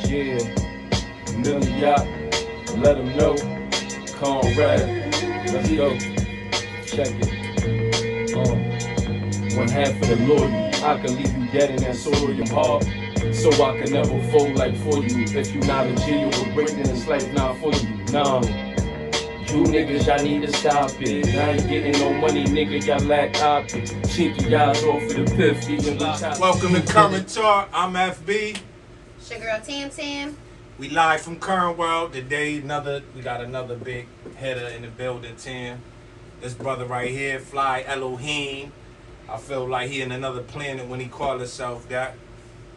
Yeah, Milli-Yot, let them know. Conrad, let's go. Check it. One half of the Lord, I can leave you dead in that soil heart. So I can never fold like for you. If you not a G, you will break in this life not for you. Nah. You niggas, y'all need to stop it. I ain't getting no money, nigga, y'all lack options. Cheeky y'all off of the piff, eating the Welcome to Current Talk. I'm FB. It's your girl Tam Tam. We live from Current World today. We got another big header in the building, Tam. This brother right here, Fly Elohim. I feel like he in another planet when he called himself that.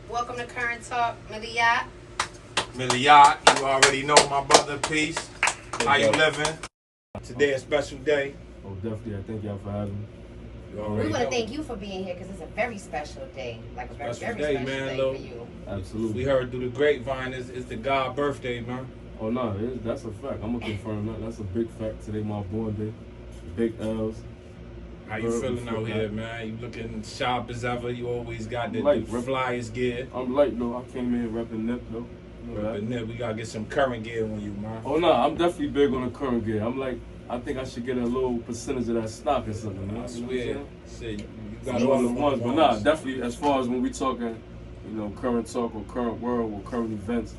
Welcome to Current Talk, Milli-Yot. Milli-Yot, you already know my brother. Peace. How you living? Today a special day. Oh, definitely. I thank y'all for having me. You We already want to know. thank you for being here because it's a very special day. Like a very, Special very day, special man, day Lo. for you. Absolutely. We heard through the grapevine it's the God birthday, man. Oh no, that's a fact. I'm gonna confirm that. That's a big fact. Today my born day. Big L's. How you Bird feeling before out here, that. man? You looking sharp as ever. You always got the Light, flyest gear. I'm light though. I came in repping Nip though. You know that. But Nip, we gotta get some current gear on you, man. Oh no, I'm definitely big on the current gear. I think I should get a little percentage of that stock or something. Man. I You know what I'm swear. saying? Shit, you Got got all all the the ones, but nah, definitely as far as when we talking, current talk or current world or current events,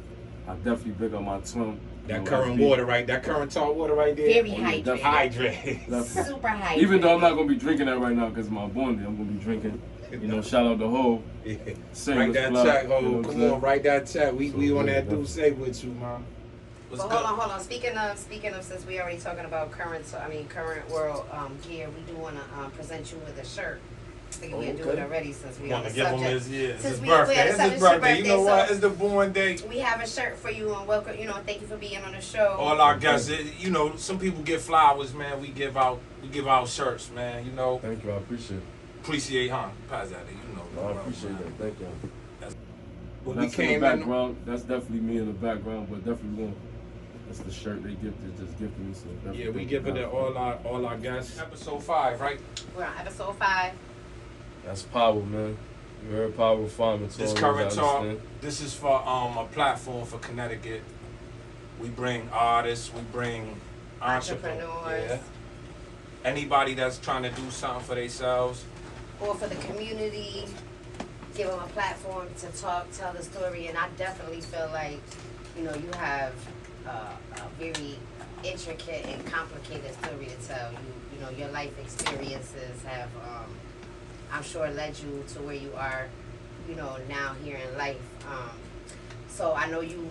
I definitely big on my twin. That current water right, that current tall water right there. Very hydrated. Hydrate. Definitely. Super hydrated. Even though I'm not gonna be drinking that right now because my born day, I'm gonna be drinking. Shout out to Ho. Yeah. Say Write what's that love, check, you know ho. what I'm Come saying? on, write that check. We So, on yeah, that definitely. do say with you, man. What's But good? hold on. Speaking of, since we already talking about current world gear, we do want to present you with a shirt. I think we didn't do it Okay. already since we on Want the to give him subject. it's Since his we birthday. had It's a his birthday, birthday. You know what? so- It's the born day. We have a shirt for you and welcome. Thank you for being on the show. All our guests, some people get flowers, man. We give out shirts, man. Thank you, I appreciate it. Appreciate, huh? Pass that, I appreciate that. Thank you. When we That's in came the in, background. That's definitely me in the background, but definitely one. That's the shirt they just gifted me. So definitely yeah, we thank give you it to guys. all our guests. Episode 5, right? We're on episode 5. That's power, man. You heard power farming. This current talk. This is for a platform for Connecticut. We bring artists. We bring Entrepreneurs. Yeah. Anybody that's trying to do something for themselves. Or for the community, give them a platform to talk, tell the story. And I definitely feel like, you have a very intricate and complicated story to tell. Your life experiences have, I'm sure, led you to where you are, now here in life. So I know you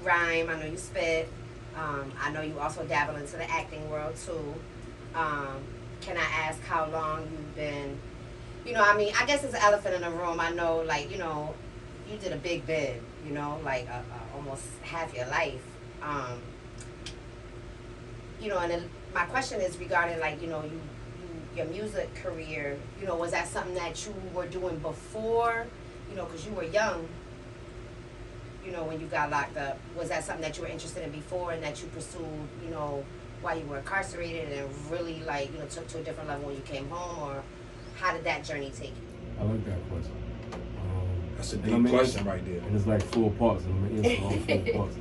rhyme, I know you spit. I know you also dabble into the acting world too. Can I ask how long you've been? I guess it's an elephant in the room. I know, you did a big bid. Almost half your life. And then my question is regarding, your music career. Was that something that you were doing before? Because you were young. When you got locked up, was that something that you were interested in before and that you pursued? While you were incarcerated and really took to a different level when you came home, or how did that journey take you? I like that question. That's a deep question right there. And it's like 4 parts, and I'm gonna answer all 4 parts.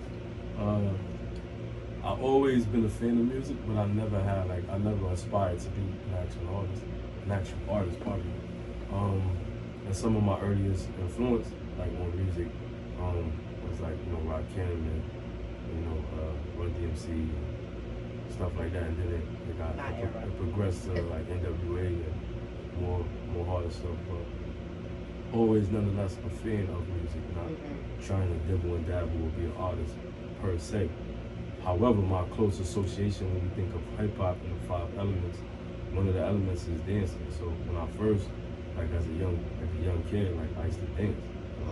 I've always been a fan of music, but I never aspired to be an actual artist, pardon me. And some of my earliest influence, on music, was Rakim and Run DMC. Stuff like that, and then it progressed to NWA and more harder stuff. But always, nonetheless, a fan of music, not trying to dibble and dabble or be an artist per se. However, my close association when we think of hip hop and the 5 elements, one of the elements is dancing. So when I first, as a young kid, I used to dance.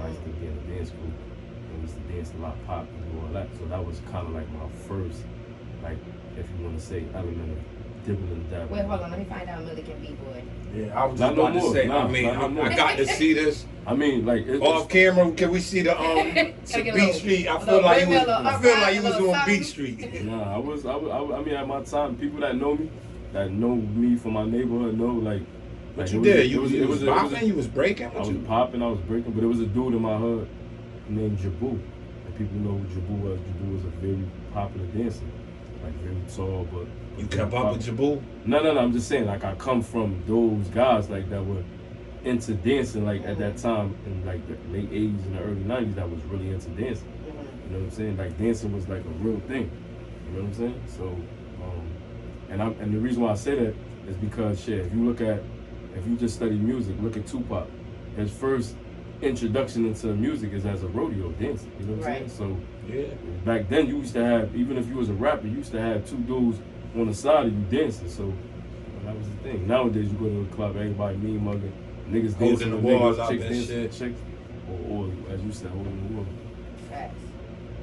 I used to be in a dance group, and we used to dance a lot, pop and do all that. So that was kind of my first, if you want to say, element of dibbling and dabbling. Wait, hold on. Let me find out Millie can b-boy. Yeah, I was just about to say. I got to see this. Off camera. Can we see the Beat Street? I feel like you was on Beat Street. Nah, I was. At my time, people that know me from my neighborhood know What you did? You was popping. You was breaking. I was popping. I was breaking, but it was a dude in my hood named Jabu. And people know who Jabu was. Jabu was a very popular dancer, like very tall, but You kept up with Jabu? No, I'm just saying, like I come from those guys like that were into dancing, like at that time in like the late '80s and the early '90s, that was really into dancing. You know what I'm saying? Like dancing was like a real thing. You know what I'm saying? So, and the reason why I say that is because shit, if you just study music, look at Tupac. His first introduction into music is as a rodeo dancer. You know what I'm saying? So yeah, back then you used to have, even if you was a rapper, you used to have two dudes on the side of you dancing. So that was the thing. Nowadays you go to a club, everybody mean mugging, niggas holding dancing the with walls niggas, up chicks and dancing shit. with chicks, or as you said, holding the wall. Facts.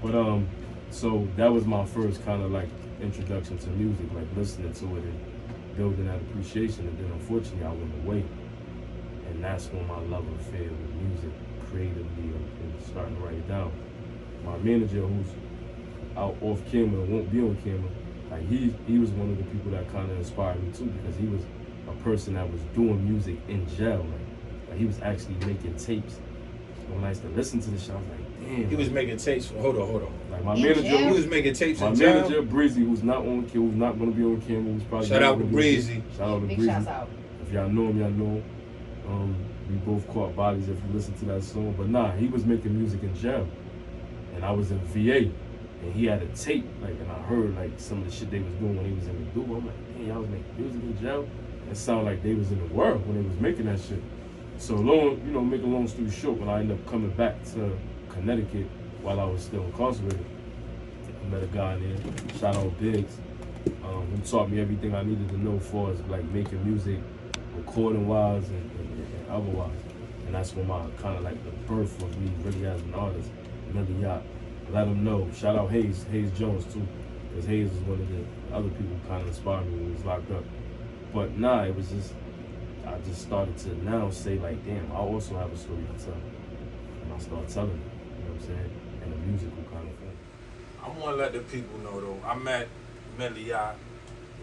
But so that was my first kind of like introduction to music, like listening to it and building that appreciation. And then unfortunately I went away, and that's when my love affair with music creatively and starting to write it down. My manager, who's out off camera, won't be on camera, like he was one of the people that kind of inspired me too, because he was a person that was doing music in jail. Like he was actually making tapes. And when I used to listen to the shit, I was like, damn. He was making tapes. Hold on. Like my In manager, jail? He was making tapes my in jail. manager Breezy, who's not going to be on camera, who's probably Shout out gonna to be- Breezy. Shout out to Big Breezy. shouts out. If y'all know him, y'all know him. We both caught bodies if you listen to that song. But nah, he was making music in jail, and I was in VA, and he had a tape. Like, and I heard like some of the shit they was doing when he was in the dude. I'm like, damn, y'all was making music in jail. It sounded like they was in the world when they was making that shit. So make a long story short, when I ended up coming back to Connecticut while I was still incarcerated, I met a guy there, shout out Biggs, who taught me everything I needed to know for as like making music, recording wise and otherwise. And that's when my kind of like the birth of me really as an artist, Milli-Yot. Let him know. Shout out Hayes Jones too, because Hayes was one of the other people who kind of inspired me when he was locked up. But nah, it was just, I just started to now say like, damn, I also have a story to tell. And I started telling it, you know what I'm saying? In a musical kind of thing. I want to let the people know though. I met Milli-Yot,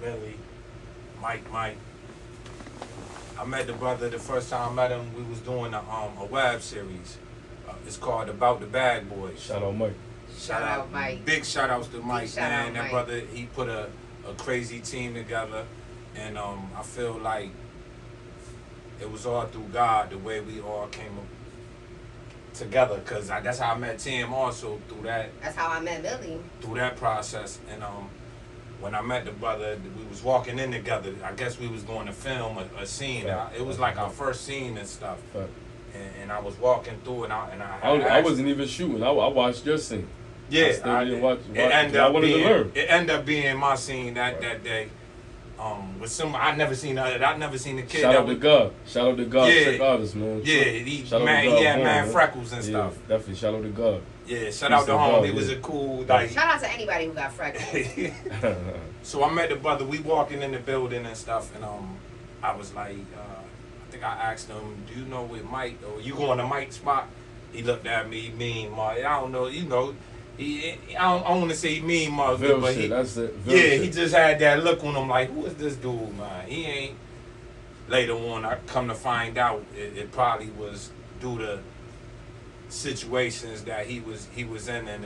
Millie, Mike. I met the brother the first time I met him. We was doing a web series. It's called About the Bag Boys. Shout out Mike. Shout out Mike. Big shout outs to Mike, shout man. out That Mike. brother, he put a crazy team together, and I feel like it was all through God the way we all came together. Cause that's how I met Tim also through That's how I met Millie. that process. And when I met the brother, we was walking in together. I guess we was going to film a scene. Right. It was like our first scene and stuff. Right. And I was walking through, and I I wasn't even shooting. I watched your scene. Yeah, I still didn't watch. It I wanted to learn. It ended up being my scene that Right. that day. With some I'd never seen the kid. Shout out to God. Shout out to God. Yeah. Check artists, man. Yeah, Shout out man, to God he had Home, mad man. freckles and Yeah, stuff. definitely. Shout out to God. Yeah, shout out Peace to and home. love, He was yeah. a cool like. Shout out to anybody who got freckles. So I met the brother. We walking in the building and stuff, and I was like, I think I asked him, "Do you know where Mike? Or you going to Mike's spot?" He looked at me, mean mug. I don't know, you know. I don't want to say mean mug, Vil but shit. he, That's it. Vil yeah, shit. he just had that look on him like, who is this dude, man? He ain't. Later on, I come to find out, it probably was due to situations that he was in, and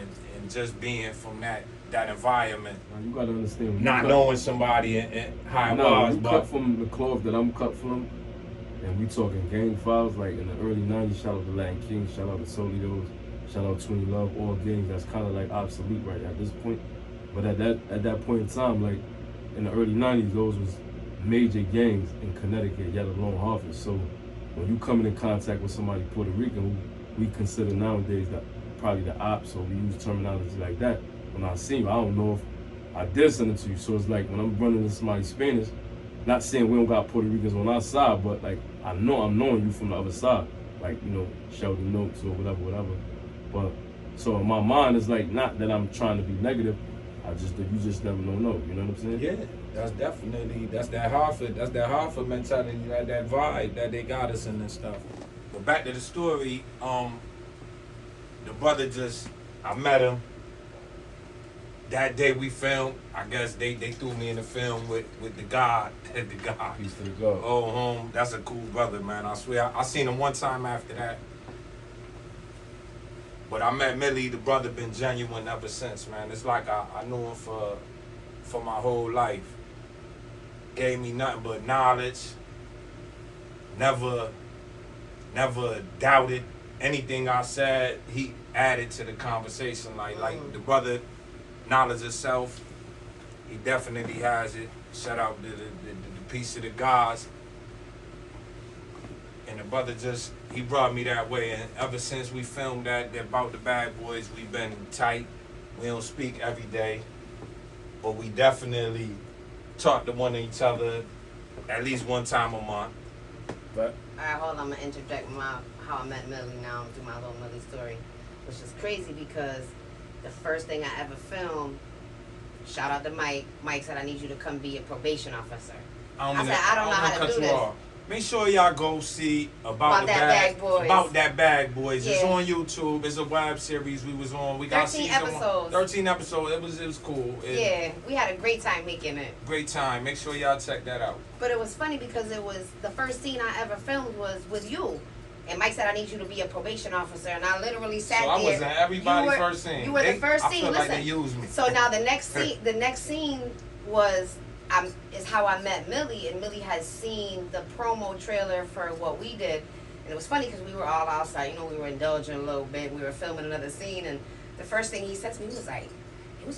just being from that environment, Now, you gotta understand. when you not cut- knowing somebody and how it No, was, you but cut from the cloth that I'm cut from, and we talking gang files like in the early '90s. Shout out to Latin King, shout out to Solidos, shout out Twin Love, all gangs that's kind of like obsolete right at this point. But at that point in time, like in the early '90s, those was major gangs in Connecticut, yet alone Hartford. So when you coming in contact with somebody Puerto Rican, who we consider nowadays probably the ops, or we use terminology like that. When I see you, I don't know if I did something to you. So it's like when I'm running into somebody Spanish, not saying we don't got Puerto Ricans on our side, but like I know I'm knowing you from the other side, like, you know, Sheldon Notes or whatever. But so in my mind, it's like not that I'm trying to be negative. You just never know. You know what I'm saying? yeah, that's that Hartford mentality, that vibe that they got us in and stuff. But back to the story, the brother I met him. That day we filmed, I guess they threw me in the film with the God, the God. Peace to the God. Oh, home, that's a cool brother, man. I swear, I seen him one time after that. But I met Millie, the brother been genuine ever since, man. It's like I knew him for my whole life. Gave me nothing but knowledge. Never never doubted anything I said. He added to the conversation. Like the brother knowledge itself. He definitely has it. Shout out to the piece of the gods. And the brother just, he brought me that way. And ever since we filmed that about the bad boys, we've been tight. We don't speak every day, but we definitely talk to one of each other at least one time a month. But Alright, hold on, I'm gonna interject how I met Millie now. I'm gonna do my little Millie story, which is crazy because the first thing I ever filmed, shout out to Mike. Mike said, I need you to come be a probation officer. I said, I don't know how to do this. Make sure y'all go see about that Bag Boys. About that Bag Boys. Yeah. It's on YouTube. It's a web series we was on. We got 13 episodes. 13 episodes. It was cool. Yeah, we had a great time making it. Great time. Make sure y'all check that out. But it was funny because it was the first scene I ever filmed was with you. And Mike said, I need you to be a probation officer. And I literally sat there. So I was in everybody's first scene. You were the first scene. I feel Listen, like they used me. So now the next scene was is how I met Millie, and Millie has seen the promo trailer for what we did, and it was funny because we were all outside, you know, we were indulging a little bit, we were filming another scene, and the first thing he said to me was like,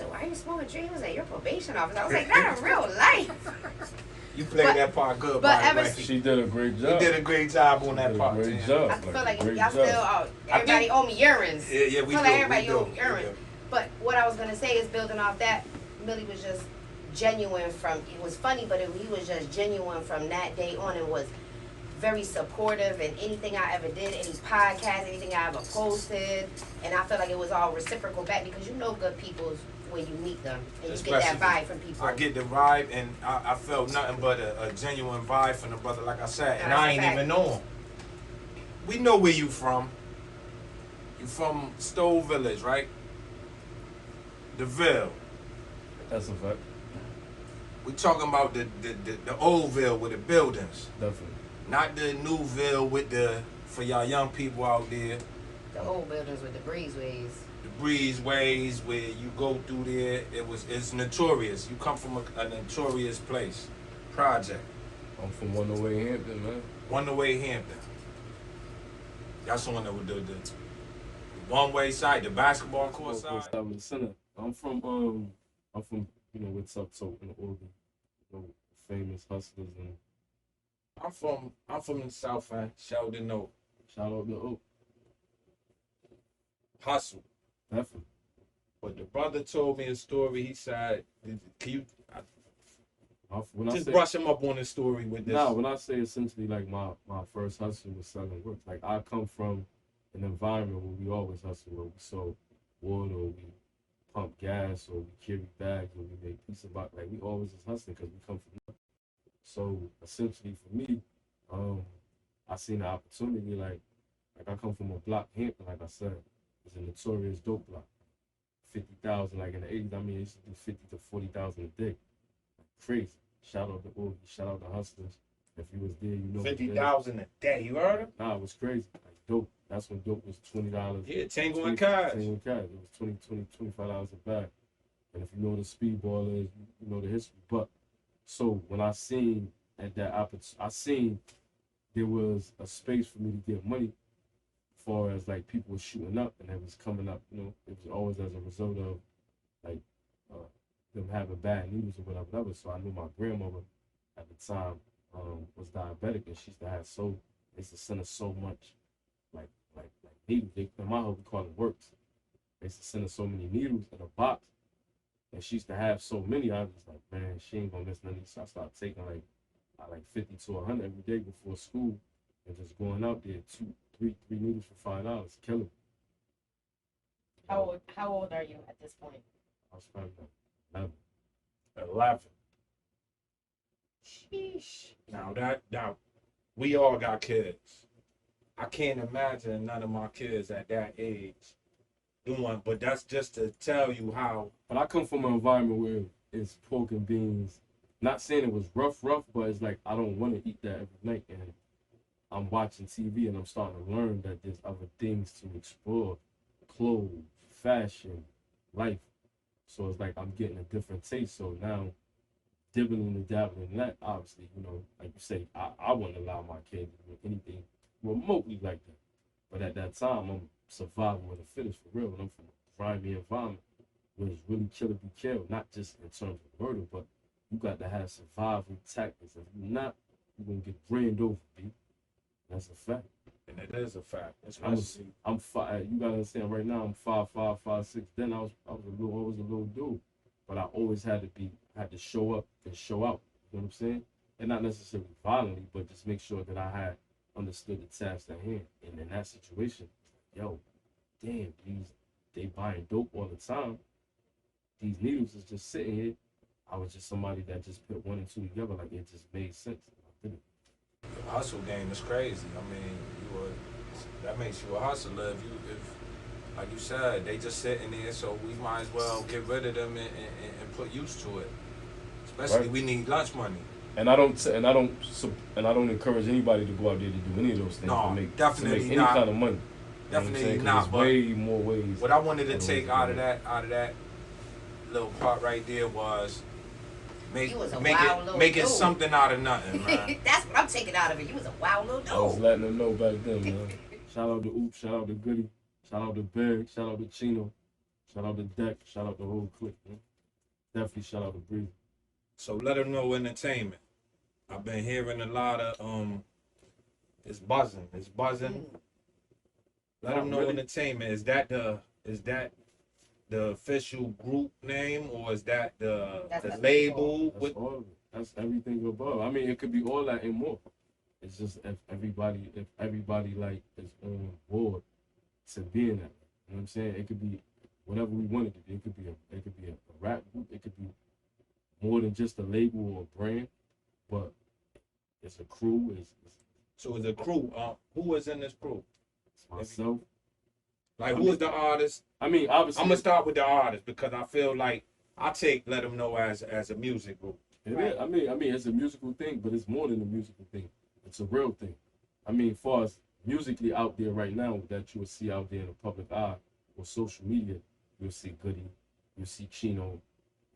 why are you smoking trees? He was like, you're a probation officer. I was like, not in real life. You played that part good, but by the way. she did a great job. You did a great job on that part. Great job. I feel like y'all still, everybody owe me urines. Yeah, we do. I feel like everybody owe me urine. But what I was going to say is building off that, Millie was just genuine from, it was funny, but he was just genuine from that day on and was very supportive in anything I ever did, any podcast, anything I ever posted. And I feel like it was all reciprocal back because you know good people's when you meet them and you get that vibe from people. I get the vibe, and I felt nothing but a genuine vibe from the brother, like I said. And I ain't even know him. We know where you from. You from Stowe Village, right? DeVille. That's a fact. We talking about the old Ville with the buildings. Definitely. Not the new Ville with for y'all young people out there. The old buildings with the breezeways. The breezeways where you go through there, it's notorious. You come from a notorious place. Project. I'm from One-Way Hampton, man. One-Way Hampton. That's on the one-way side, the basketball court side. With the center. I'm from what's up in Oregon. You know, famous hustlers and I'm from the South End. Sheldon Oak. Shout out to Oak. Hustle. Definitely. But the brother told me a story. He said, "Can you brush him up on the story with this?" Nah, when I say essentially like my first hustle was selling work. Like I come from an environment where we always hustle, where we sold water, or we pump gas, or we carry bags, or we make pizza box. Like we always is hustling because we come from nothing. So essentially for me, I seen the opportunity. Like I come from a block, Hampton. Like I said, it's a notorious dope block. 50,000, like in the 80s. I mean, I used to do 50 to 40,000 a day. Crazy. Shout out to Ogie. Shout out to hustlers. If you was there, you know. 50,000 a day. You heard him? Nah, it was crazy. Like dope. That's when dope was $20. Yeah, Tango and Cash. Tango and Cash. It was $25 a bag. And if you know the speedball is, you know the history. But so when I seen at that opportunity, I seen there was a space for me to get money. As far as like people were shooting up and it was coming up, you know, it was always as a result of like them having bad news or whatever. So I knew my grandmother at the time was diabetic, and she used to have they used to send her so much like needles. In my house we call it works. They used to send her so many needles in a box, and she used to have so many. I was like, man, she ain't gonna miss none of these. So I started taking like 50 to 100 every day before school, and just going out there three needles for $5, killing. How old are you at this point? I was probably like 11. Sheesh. Now we all got kids. I can't imagine none of my kids at that age doing, but that's just to tell you how. But I come from an environment where it's pork and beans. Not saying it was rough, but it's like I don't want to eat that every night, and I'm watching TV and I'm starting to learn that there's other things to explore clothes, fashion, life. So it's like I'm getting a different taste. So now, dibbling and dabbling in that, obviously, like you say, I wouldn't allow my kid to do anything remotely like that. But at that time, I'm survival of the fittest for real. And I'm from a grimy environment where it's really kill or be killed, not just in terms of murder, but you got to have survival tactics. If you're not, you're going to get ran over, B. That's a fact. And it is a fact. I'm five. You gotta understand. Right now, I'm 5'5", 5'6". Then I was a little dude, but I always had to show up and show out. You know what I'm saying? And not necessarily violently, but just make sure that I had understood the task at hand. And in that situation, yo, damn, they buying dope all the time. These needles is just sitting here. I was just somebody that just put one and two together, like it just made sense. I did it. The hustle game is crazy. I mean, that makes you a hustler. If like you said, they just sitting there, so we might as well get rid of them and put use to it. Especially Right. We need lunch money. And I don't encourage anybody to go out there to do any of those things. No, to make definitely any not. kind of money. Definitely There's not. But way more ways. what I wanted to take out of that little part right there was make You was a wild little it dude. something out of nothing, man. That's what I'm taking out of it. You was a wild little dude. I was letting them know back then, man. Shout out to Oops, shout out to Goody, shout out to Berg, shout out to Chino, shout out to Deck, shout out to the whole clique, man. Definitely shout out to Breezy. So let them know entertainment. I've been hearing a lot of it's buzzing. Let them know really? entertainment. Is that the official group name, or is that the label? That's all of it. That's everything above. I mean, it could be all that and more. It's just if everybody like is on board to being that. You know what I'm saying? It could be whatever we want it to be. It could be a rap group. It could be more than just a label or a brand, but it's a crew. So it's a crew. Who is in this crew? It's myself. Like, who is the artist? I mean, obviously, I'm gonna start with the artist because I feel like let them know as a music group. Right. I mean, it's a musical thing, but it's more than a musical thing. It's a real thing. I mean, as far as musically out there right now that you will see out there in the public eye or social media, you'll see Goody, you'll see Chino.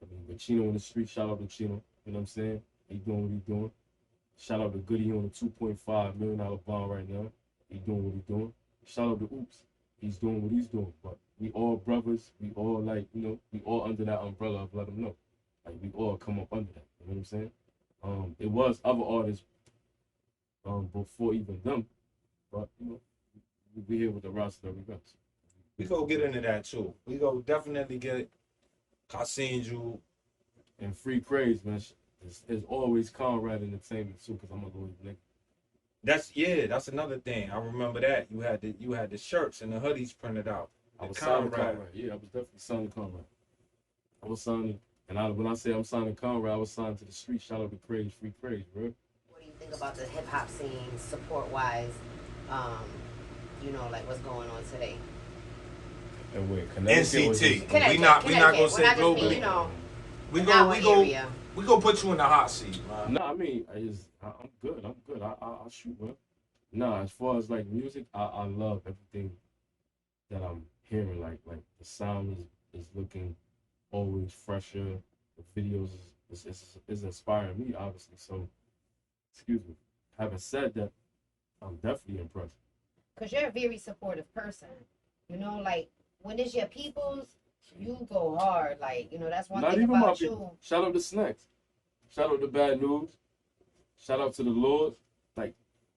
I mean, with Chino in the street, shout out to Chino. You know what I'm saying? He doing what he doing. Shout out to Goody on a $2.5 million bond right now. He doing what he doing. Shout out to Oops. He's doing what he's doing. But we all brothers. We all we all under that umbrella of let them know. Like we all come up under that. You know what I'm saying? It was other artists before even them. But we here with the roster that we got. We go get into that too. We go definitely get. I seen you. And Free Praise, man. It's always Conrad Entertainment too, because I'm gonna go with nigga. That's another thing. I remember that. You had the shirts and the hoodies printed out. I was signing Conrad. Yeah, I was definitely signing Conrad. I was signing, and when I say I'm signing Conrad, I was signed to the street. Shout out to Praise, Free Praise, bro. What do you think about the hip hop scene, support wise? Like what's going on today? And where Connecticut? NCT. We not gonna say globally. We gonna put you in the hot seat, man. No, I mean, I'm good. I'll shoot, man. Nah, as far as like music, I love everything that I'm hearing. Like the sound is looking always fresher. The videos is inspiring me, obviously. So, excuse me. Having said that, I'm definitely impressed. Because you're a very supportive person. Like when it's your people's, you go hard. Like, that's one Not thing even about my you. people. Shout out to Snacks. Shout out to Bad News. Shout out to the Lords. Like,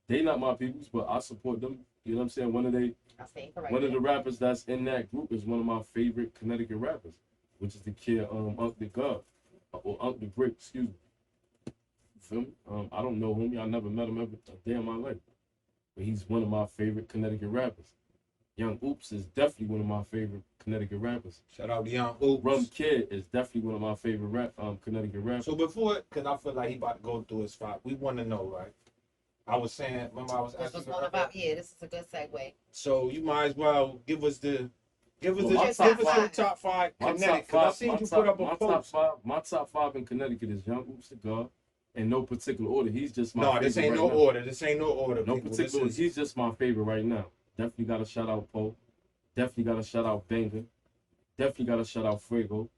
they not my peoples, but I support them. You know what I'm saying? One of the rappers that's in that group is one of my favorite Connecticut rappers, which is the kid Unc the God, or Unc the Great, excuse me. You feel me? I don't know homie. I never met him ever a day in my life, but he's one of my favorite Connecticut rappers. Young Oops is definitely one of my favorite Connecticut rappers. Shout out to Young Oops. Rum Kid is definitely one of my favorite Connecticut rappers. So before, because I feel like he about to go through his spot, we want to know, right? I was saying, remember I was asking this is a good segue. So you might as well give us your top five Connecticut. Because I seen you put up a post. My top five in Connecticut is Young Oops the God. In no particular order. He's just my favorite. No, this ain't no order. No particular order. He's just my favorite right now. Definitely got to shout out Poe. Definitely gotta shout out Banger. Definitely gotta shout out Fuego.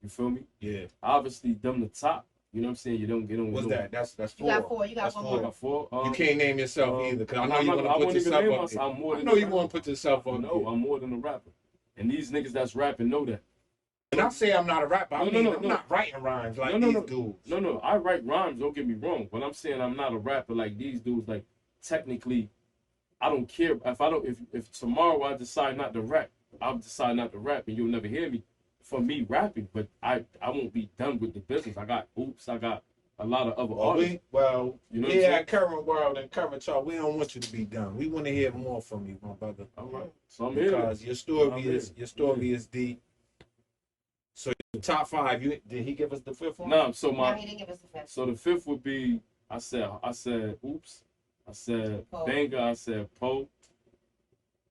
You feel me? Yeah. Obviously, them the top. You know what I'm saying? You don't get on. What's that? That's You four. got 4. You got That's one four. I more. got 4. You can't name yourself either, because I know you want to I put won't even yourself name up myself. there. I'm more I than know a you rapper. want to put yourself up No, there. I'm more than a rapper. And these niggas that's rapping know that. When I say I'm not a rapper, I mean I'm No. not writing rhymes like No. these dudes. No, I write rhymes, don't get me wrong. But I'm saying I'm not a rapper like these dudes. Like, technically, I don't care. If tomorrow I decide not to rap, I'll decide not to rap and you'll never hear me for me rapping. But I won't be done with the business. I got Oops, I got a lot of other artists. You know, at Current World and Current Talk, we don't want you to be done. We want to hear more from you, my brother. All right. So I'm here. Because your story is deep. So the top 5, did he give us the 5th one? No, No, he didn't give us the 5th. So the 5th would be I said Oops, I said Poe. Banger, I said Poe.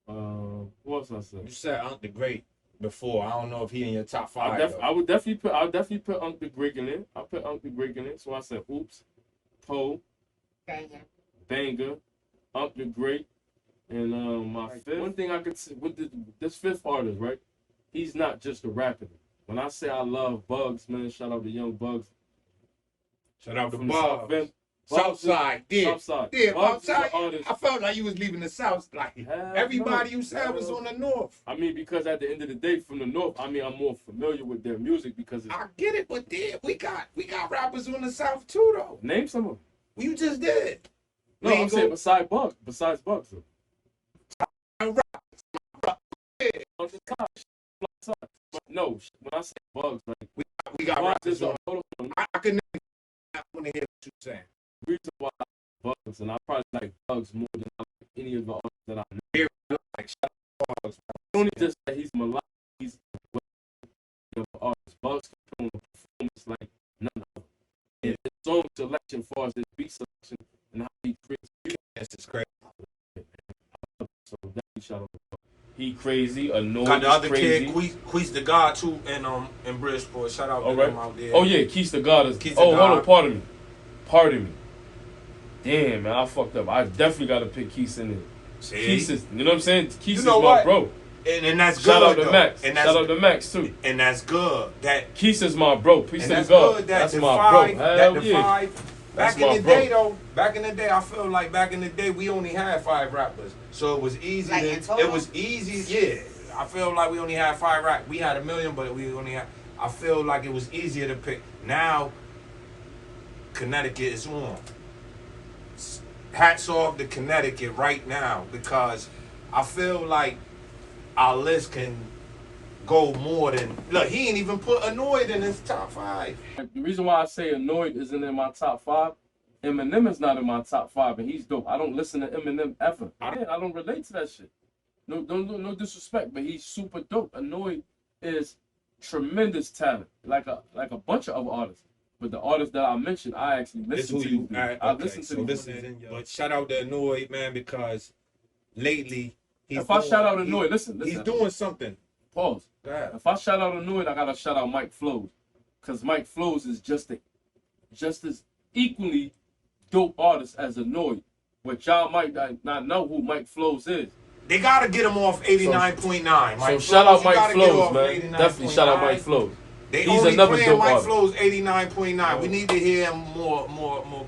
What else I said? You said Unc the Great before. I don't know if he in your top 5. I'll definitely put Unc the Great in it. I put Unc the Great in it. So I said Oops, Poe, Banger, Unc the Great, and my 5th. One thing I could say with this 5th artist, right? He's not just a rapper. When I say I love Bugs, man, shout out to Young Bugs. Shout out to From Bugs. Southside, Southside. Yeah, Bugs is Southside. the artist. I felt like you was leaving the South. Like everybody you said was on the North. I mean, because at the end of the day, from the North, I mean, I'm more familiar with their music because it's... I get it, but we got rappers on the South too, though. Name some of them. You just did. No, I'm saying besides Bugs, though. But no, when I say Bugs, like we got rappers on. Hold on. I can name. I want to hear what you saying. The reason why I like Bugs, and I probably like Bugs more than I like any of the artists that I know. Like shout out to Bugs. Only just that he's melodic, he's the artist. Bugs can put on a performance like none other. And his song selection, as far as his beat selection and how he creates music, This is crazy. so definitely shout out to Bugs. He crazy, annoyed, Got the other crazy. kid, Queez the God too, in Bridgeport. Shout out to them out there. Oh yeah, Keith the God is. Keith the hold God. on, pardon me. Damn, man, I fucked up. I definitely got to pick Keith in there. See? Keith is, you know what I'm saying? Keith is know my what? bro. And that's Shout good. out to though. Max. And Shout out to Max too. And that's good. That Keith is my bro. Peace and to that's the God. good. That That's the my five, bro. that Hell the yeah. five. That's Back in my the bro. day, though, I feel like back in the day we only had 5 rappers, so it was easy. Like in total? It was easy. Yeah, I feel like we only had 5 rap. We had 1 million, but we only had. I feel like it was easier to pick. Now, Connecticut is on. Hats off to Connecticut right now, because I feel like our list can go more than. Look, he ain't even put Annoyed in his top 5. The reason why I say Annoyed isn't in my top 5, Eminem is not in my top 5, and he's dope. I don't listen to Eminem ever. I don't relate to that shit. No disrespect, but he's super dope. Annoyed is tremendous talent, like a bunch of other artists. But the artists that I mentioned, I actually listen to. I listen to these. But shout out to Annoyed, man, because lately If I shout out Annoyed, listen. He's doing something. Pause. Go ahead. If I shout out Annoyed, I gotta shout out Mike Flows, because Mike Flows is just as equally dope artist as Annoyed. But y'all might not know who Mike Flows is. They gotta get him off 89.9. So shout out Mike Flows, man. Definitely shout out Mike Flows. He's only another playing dope Mike artist. Flows 89.9. We need to hear him more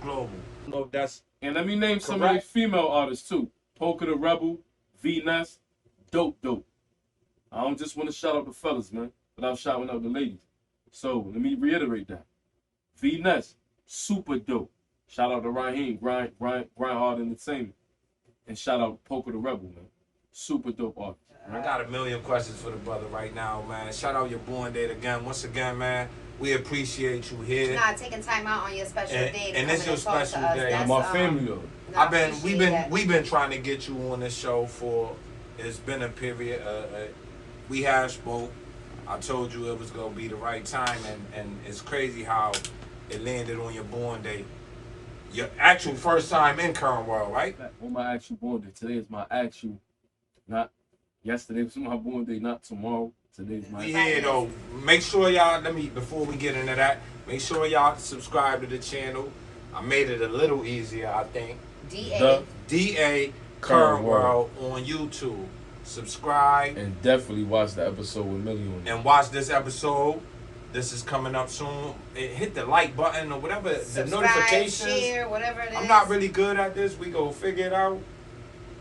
global. No, that's And let me name some of these female artists too. Polka the Rebel, V-Ness, dope. I don't just want to shout out the fellas, man, without shouting out the ladies. So let me reiterate that. V-Ness, super dope. Shout out to Raheem, Grind Hard Entertainment. And shout out Polka the Rebel, man. Super dope artist. I got 1,000,000 questions for the brother right now, man. Shout out your born date again. Once again, man, we appreciate you here. Not taking time out on your special day to and come it's your and talk to special us. day. That's, My family, though. We've been trying to get you on this show for. It's been a period. We have spoke. I told you it was gonna be the right time, and it's crazy how it landed on your born day. Your actual first time in Current World, right? On my actual born day. Today is my actual, not yesterday was my born day, not tomorrow. Today's my. We here though. Make sure y'all. Before we get into that, make sure y'all subscribe to the channel. I made it a little easier, I think. DA Current World on YouTube. subscribe, And definitely watch the episode with Milli-Yot. and watch this episode. This is coming up soon. Hit the like button or whatever, Subscribe, the notifications. share, whatever it is. I'm not really good at this. We go figure it out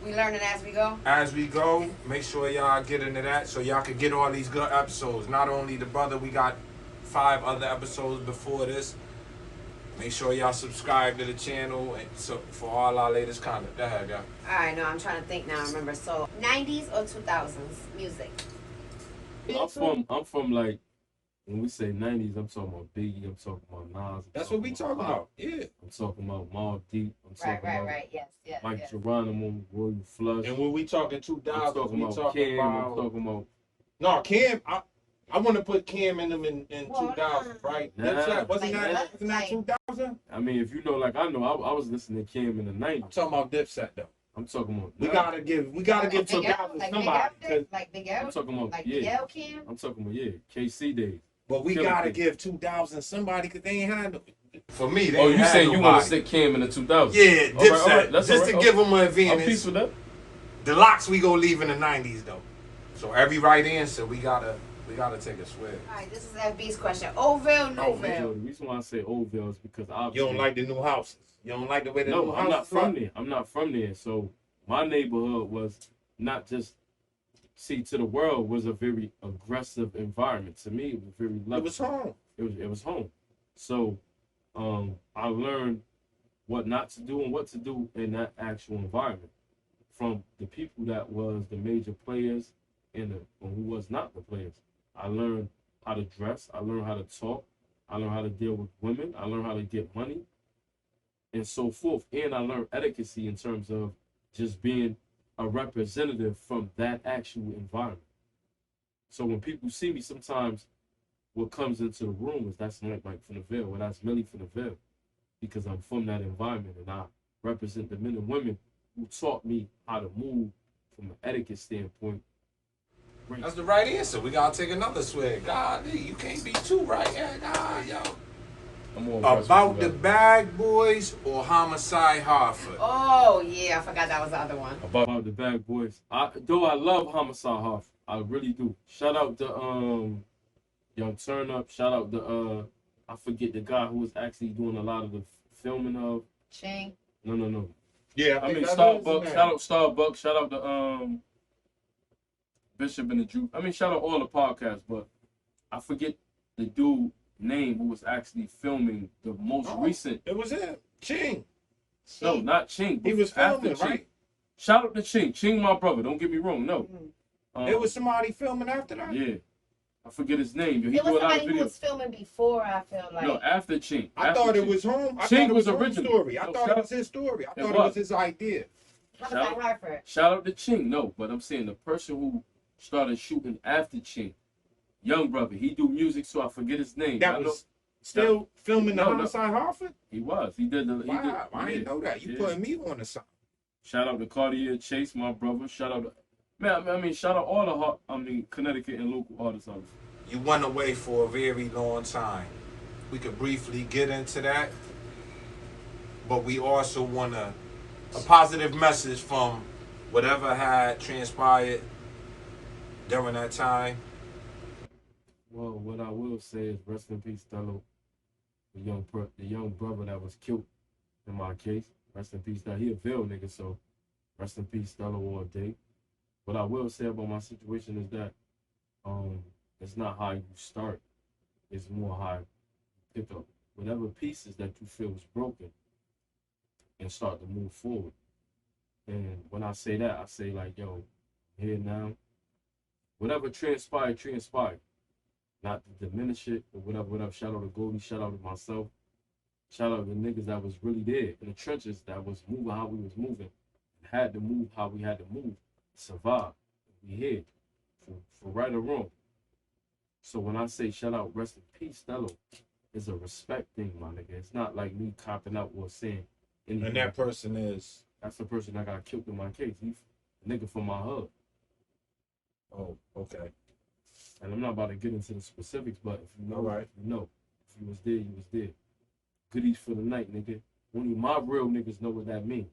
We learning as we go. as we go. Make sure y'all get into that so y'all can get all these good episodes. Not only the brother, we got 5 other episodes before this. Make sure y'all subscribe to the channel and so for all our latest content. Go ahead, guys. All right, no, I'm trying to think now. Remember, so 90s or 2000s music. I'm from like, when we say 90s, I'm talking about Biggie, I'm talking about Nas. That's what we talking about. Yeah. I'm talking about Mobb Deep. I'm talking Right. about Yes. Mike Geronimo, Royal Flush. And when we talking 2000s, I'm talking we about talking Cam. about. I'm talking about. No, Cam. I want to put Cam in them in Well, 2000, right? Nah. Wasn't Like, that 2000? I mean, if you know, like I know, I was listening to Cam in the 90s. I'm talking about Dipset though. I'm talking about. We gotta give Big L, 2000 like somebody. Big L, like Big L, I'm talking about like Big L Kim. I'm talking about KC days. But we Killer gotta Cam. give 2000 somebody because they ain't had no. For me, they Oh, ain't you had saying you want nobody. to stick Cam in the 2000s? Yeah, All right, Dipset. all right, that's Just all to right. give them an I'm advantage. peace with that. The locks we go leave in the 90s though. So every right answer we gotta take a swig. All right, this is FB's question. Oldville, Oh, Newville. man. So the reason why I say Oldville is because You obviously don't like the new houses. You don't like the way the new No, houses I'm not from look? there. I'm not from there. So my neighborhood was not just to the world was a very aggressive environment. To me, it was very It loving. was home. It was home. So I learned what not to do and what to do in that actual environment from the people that was the major players and who was not the players. I learned how to dress. I learned how to talk. I learned how to deal with women. I learned how to get money and so forth. And I learned etiquette in terms of just being a representative from that actual environment. So when people see me, sometimes what comes into the room is that's not Mike from the Ville, or that's Millie from the Ville, because I'm from that environment and I represent the men and women who taught me how to move from an etiquette standpoint. That's the right answer. We gotta take another swig. God, you can't be too right. Yeah, nah, yo. I'm more impressed About with the you guys. Bag Boys or Homicide Hartford? Oh yeah, I forgot that was the other one. About the Bad Boys. Though I love Homicide Hartford. I really do. Shout out to Young Turn Up. Shout out to I forget the guy who was actually doing a lot of the filming of. Ching. No. Yeah, I mean Starbucks. Shout out Starbucks. Shout out to Bishop and the Juke. I mean shout out all the podcasts, but I forget the dude name who was actually filming the most recent. It was him, Ching. No, not Ching. He was after filming, Ching. right? Shout out to Ching. Ching, my brother. Don't get me wrong. No. It was somebody filming after that. Yeah. I forget his name. He It do was a lot of somebody who videos. was filming before. I feel like. No, after Ching. I After thought it Ching. was home. I Ching thought it was was home original. story. I No, thought shout- it was his story. I It thought it was his idea. Homicide Hartford. Shout out to Ching. No, but I'm saying the person who started shooting after Ching, young brother. He do music, so I forget his name. That I know was still filming the No, no. Homicide Hartford? he was. He did the. He did, Wow, I didn't know that. You yeah. putting me on to something. Shout out to Cartier Chase, my brother. Shout out to shout out all the Connecticut and local artists. Obviously. You went away for a very long time. We could briefly get into that, but we also want a positive message from whatever had transpired during that time. Well, what I will say is rest in peace, Stello, the young brother that was killed in my case. Rest in peace. Now he a Ville nigga, so rest in peace, Stello, all day. What I will say about my situation is that it's not how you start, it's more how you pick up whatever pieces that you feel is broken and start to move forward. And when I say that, I say like, yo, here now, whatever transpired. Not to diminish it or whatever. Shout out to Goldie, shout out to myself. Shout out to the niggas that was really there in the trenches that was moving how we was moving. Had to move how we had to move. Survive. We here. For right or wrong. So when I say shout out, rest in peace, Stello, it's a respect thing, my nigga. It's not like me copping out or saying anything. And that person is. That's the person that got killed in my case. He's a nigga from my hood. Oh, okay. And I'm not about to get into the specifics, but if you know, All right. you know. If you was there, you was there. Goodies for the night, nigga. Only my real niggas know what that means.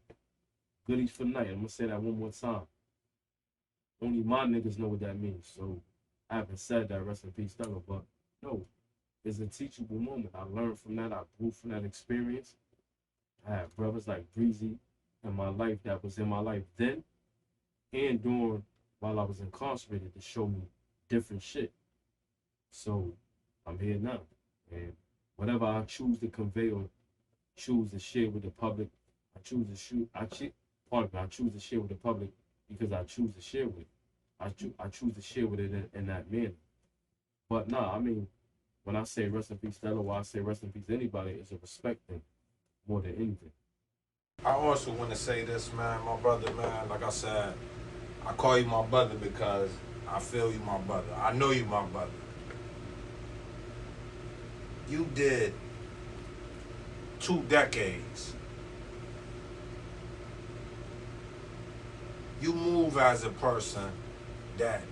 Goodies for the night. I'm gonna say that one more time. only my niggas know what that means. So I haven't said that, rest in peace, Stella, but no, it's a teachable moment. I learned from that. I grew from that experience. I had brothers like Breezy in my life that was in my life then and during while I was incarcerated to show me different shit. So I'm here now. And whatever I choose to convey or choose to share with the public, I choose to shoot I choose to share with the public because I choose to share with it. I choose to share with it in that manner. But nah, I mean, when I say rest in peace Stella, or I say rest in peace anybody, it's a respect thing more than anything. I also want to say this, man, my brother, man. Like I said, I call you my brother because I feel you, my brother. I know you, my brother. You did 2 decades. You move as a person that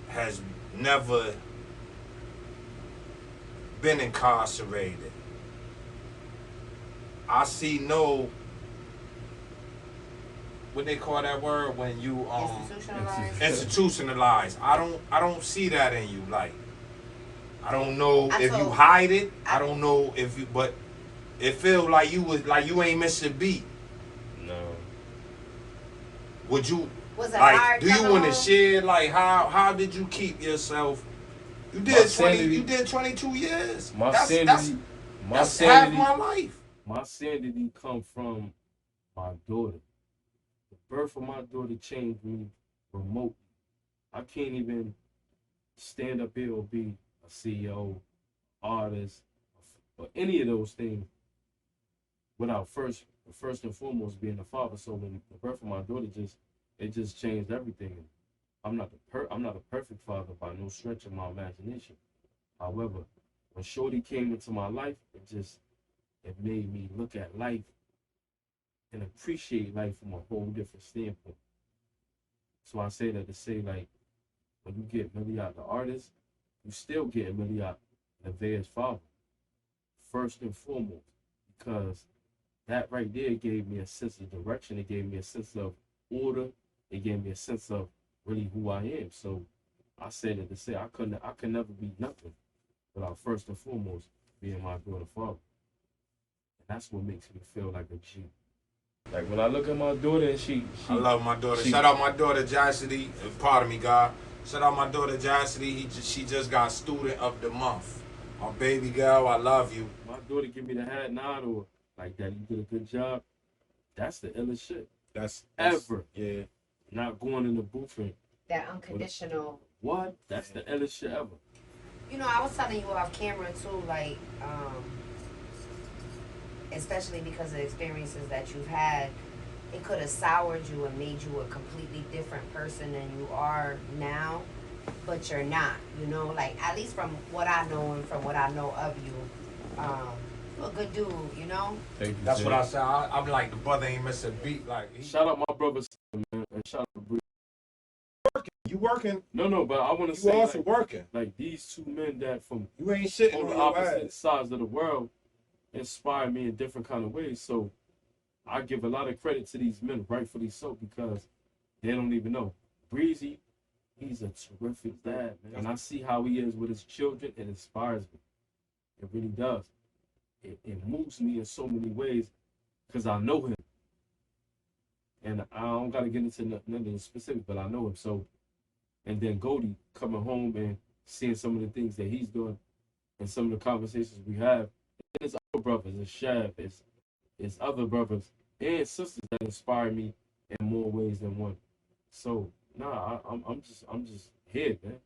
has never been incarcerated. I see no, what they call that word when you institutionalized. I don't see that in you. Like, I don't know if you hide it. I don't know if you, but it feel like you ain't missed a beat. No. Would you Was it hard? Do you want to share like how did you keep yourself? You did 20. You did 22 years. That's half my life. My sanity come from my daughter. The birth of my daughter changed me remotely. I can't even stand up here or be a CEO, artist, or any of those things without first and foremost being a father. So when the birth of my daughter just changed everything. I'm not a perfect father by no stretch of my imagination. However, when Shorty came into my life, it made me look at life and appreciate life from a whole different standpoint. So I say that to say, like, when you get Milli-Yot the artist, you still get Milli-Yot Nevaeh's father, first and foremost, because that right there gave me a sense of direction. It gave me a sense of order. It gave me a sense of really who I am. So I said it to say I could never be nothing without first and foremost being my daughter's father. And that's what makes me feel like a G. Like when I look at my daughter and she I love my daughter. Shout out my daughter Jassity. Pardon me, God. Shout out my daughter Jassity. She just got student of the month. My baby girl, I love you. My daughter give me the hat nod or like that. You did a good job. That's the illest shit. That's ever. Yeah. Not going in the booth and that unconditional. What? That's the illest shit ever. You know, I was telling you off camera too, like, especially because of the experiences that you've had, it could have soured you and made you a completely different person than you are now, but you're not, you know, like, at least from what I know and from what I know of you, you're a good dude, you know? Thank you, That's what I said. I'm like, the brother ain't miss a beat. Like, shout out my brother, man, and shout out to Bree. You working? No, but I want to say, you also like, working. Like these two men that from you ain't shitting on the opposite sides of the world inspire me in different kind of ways. So I give a lot of credit to these men, rightfully so, because they don't even know. Breezy, he's a terrific dad, man. And I see how he is with his children. It inspires me. It really does. It moves me in so many ways because I know him. And I don't got to get into none of the specifics, but I know him. So, and then Goldie coming home and seeing some of the things that he's doing and some of the conversations we have. It's other brothers, it's Shab, it's other brothers and sisters that inspire me in more ways than one. So, I'm just here, man.